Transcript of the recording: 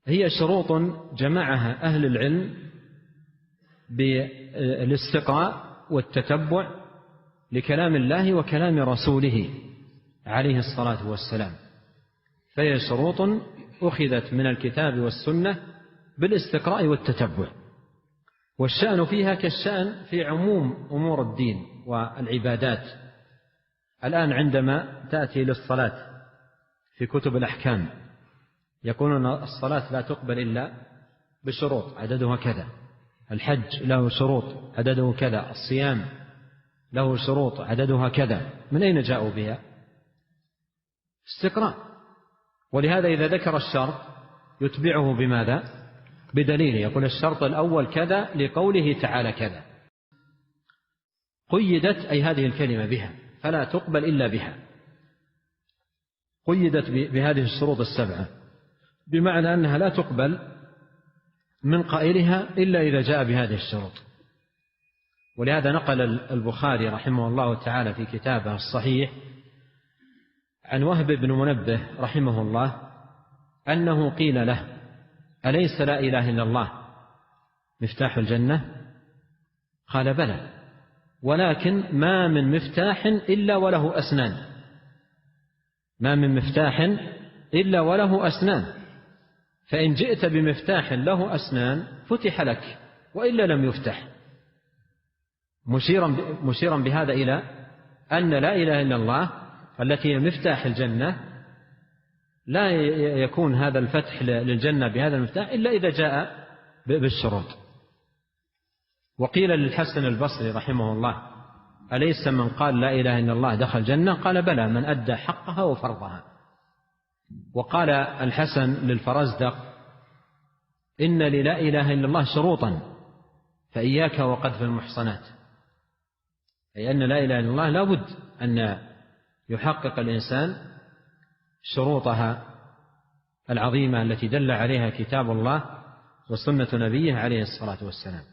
هي شروط جمعها أهل العلم بالاستقراء والتتبع لكلام الله وكلام رسوله عليه الصلاة والسلام، فهي شروط أخذت من الكتاب والسنة بالاستقراء والتتبع، والشأن فيها كالشأن في عموم أمور الدين والعبادات. الآن عندما تأتي للصلاة في كتب الأحكام يقولون الصلاة لا تقبل إلا بشروط عددها كذا، الحج له شروط عدده كذا، الصيام له شروط عددها كذا. من أين جاءوا بها؟ استقراء. ولهذا إذا ذكر الشرط يتبعه بماذا؟ بدليل، يقول الشرط الأول كذا لقوله تعالى كذا. قيدت أي هذه الكلمة بها، فلا تقبل إلا بها، قيدت بهذه الشروط السبعة، بمعنى أنها لا تقبل من قائلها إلا إذا جاء بهذه الشروط. ولهذا نقل البخاري رحمه الله تعالى في كتابه الصحيح عن وهب بن منبه رحمه الله أنه قيل له: أليس لا إله إلا الله مفتاح الجنة؟ قال: بلى، ولكن ما من مفتاح إلا وله أسنان، ما من مفتاح إلا وله أسنان، فإن جئت بمفتاح له أسنان فتح لك، وإلا لم يفتح، مشيرا بهذا إلى أن لا إله إلا الله التي هي مفتاح الجنة لا يكون هذا الفتح للجنة بهذا المفتاح إلا إذا جاء بالشروط. وقيل للحسن البصري رحمه الله: أليس من قال لا إله إلا الله دخل الجنة؟ قال: بلى، من أدى حقها وفرضها. وقال الحسن للفرزدق: إن للا إله إلا الله شروطا فإياك وقذف المحصنات، أي أن لا إله إلا الله لا بد أن يحقق الإنسان شروطها العظيمة التي دل عليها كتاب الله وسنة نبيه عليه الصلاة والسلام.